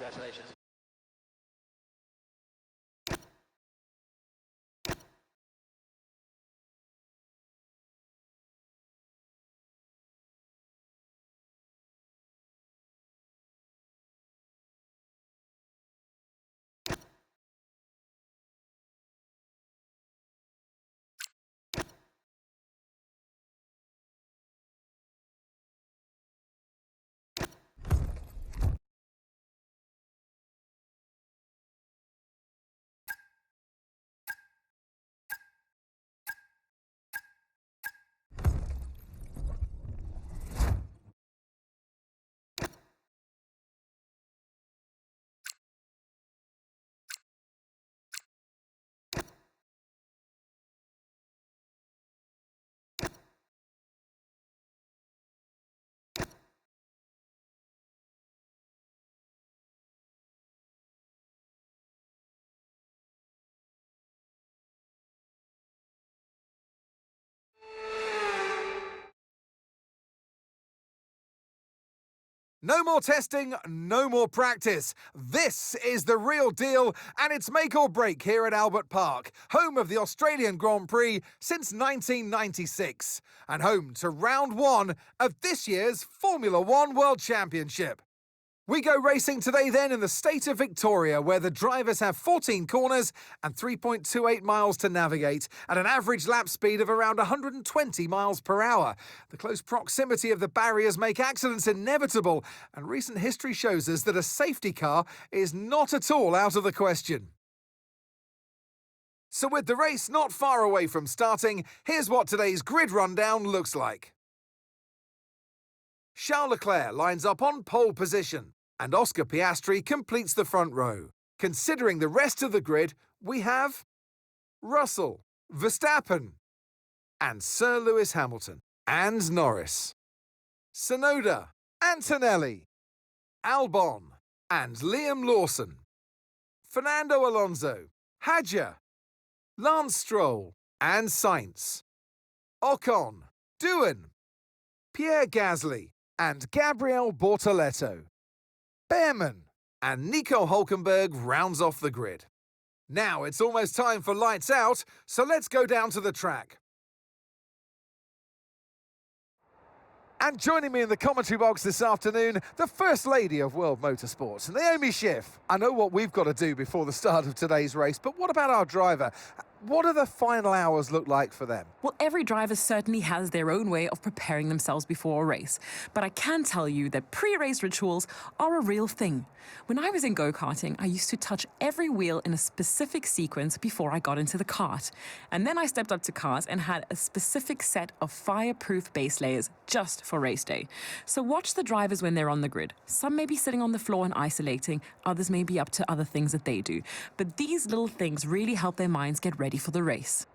Congratulations. No more testing, no more practice. This is the real deal, and it's make or break here at Albert Park, home of the Australian Grand Prix since 1996, and home to round one of this year's Formula One World Championship. We go racing today then in the state of Victoria, where the drivers have 14 corners and 3.28 miles to navigate at an average lap speed of around 120 miles per hour. The close proximity of the barriers make accidents inevitable, and recent history shows us that a safety car is not at all out of the question. So with the race not far away from starting, here's what today's grid rundown looks like. Charles Leclerc lines up on pole position, and Oscar Piastri completes the front row. Considering the rest of the grid, we have Russell, Verstappen, and Sir Lewis Hamilton, and Norris, Tsunoda, Antonelli, Albon, and Liam Lawson, Fernando Alonso, Hadjar, Lance Stroll, and Sainz, Ocon, Doohan, Pierre Gasly, and Gabriel Bortoleto. Behrman and Nico Hülkenberg rounds off the grid. Now it's almost time for lights out, so let's go down to the track. And joining me in the commentary box this afternoon, the First Lady of World Motorsports, Naomi Schiff. I know what we've got to do before the start of today's race, but what about our driver? What do the final hours look like for them? Well, every driver certainly has their own way of preparing themselves before a race. But I can tell you that pre-race rituals are a real thing. When I was in go-karting, I used to touch every wheel in a specific sequence before I got into the kart. And then I stepped up to cars and had a specific set of fireproof base layers just for race day. So watch the drivers when they're on the grid. Some may be sitting on the floor and isolating, others may be up to other things that they do. But these little things really help their minds get ready for the race.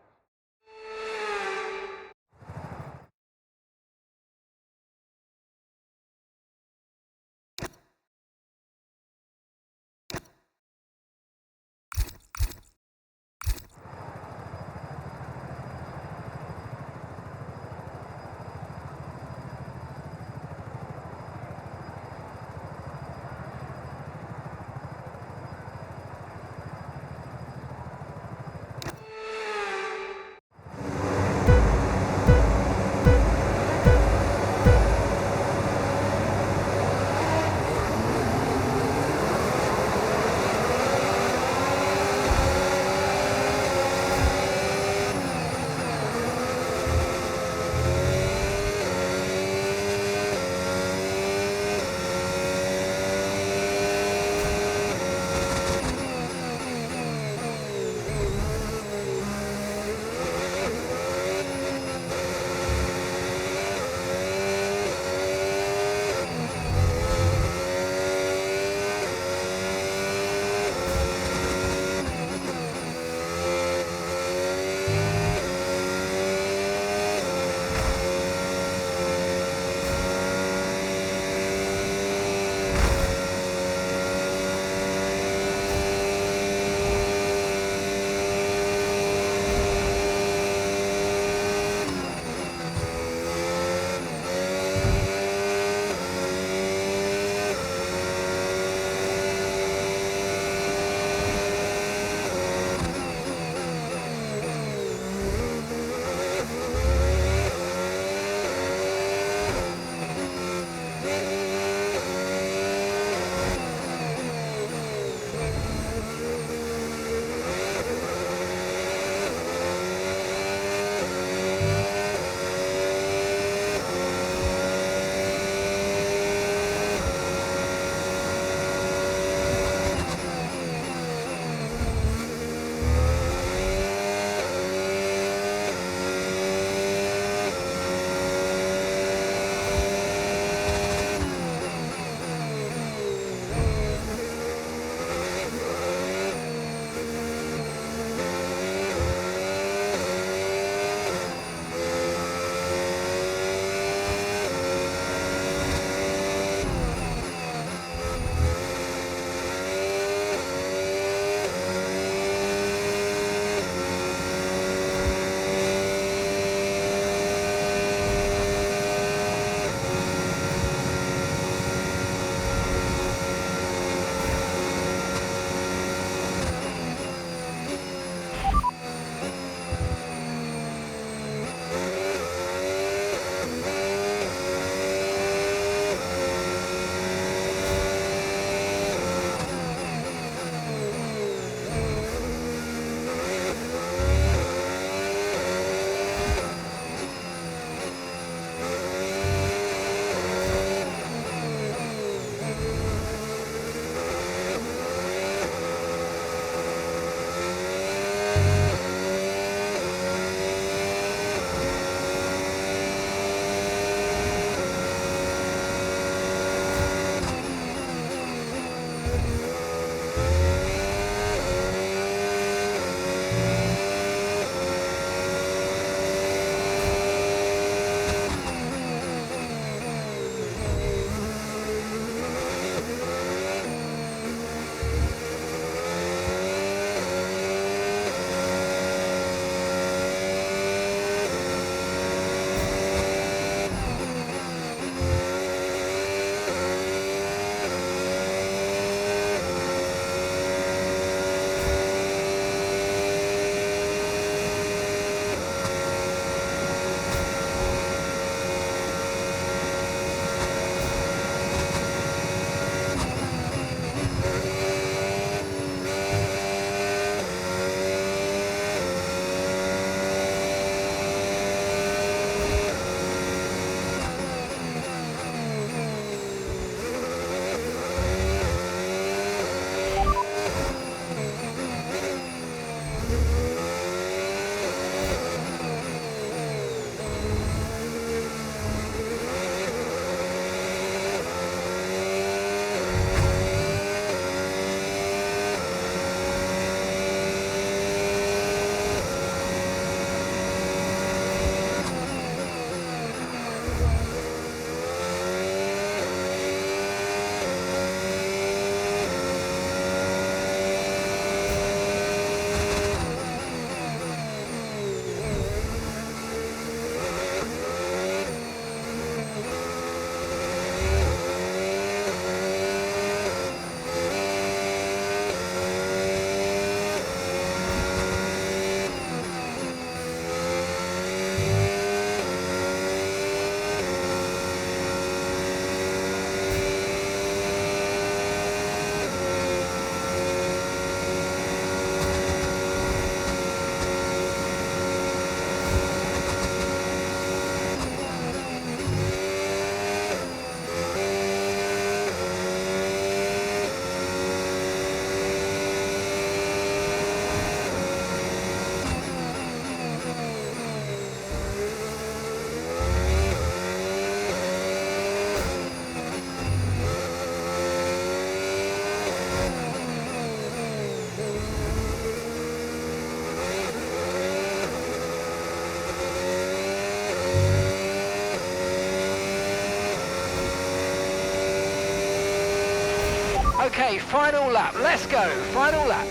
Okay, final lap. Let's go. Final lap.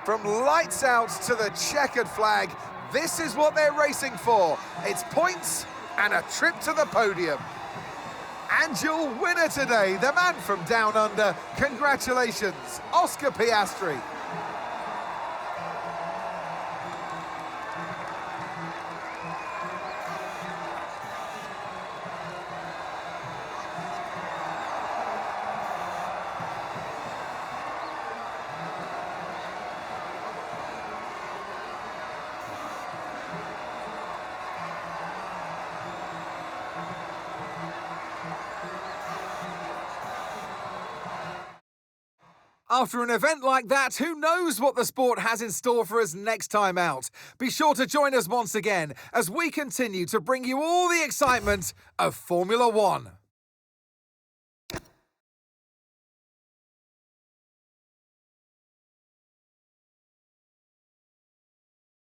From lights out to the checkered flag, this is what they're racing for. It's points and a trip to the podium. And your winner today, the man from down under, congratulations, Oscar Piastri. After an event like that, who knows what the sport has in store for us next time out? Be sure to join us once again as we continue to bring you all the excitement of Formula One.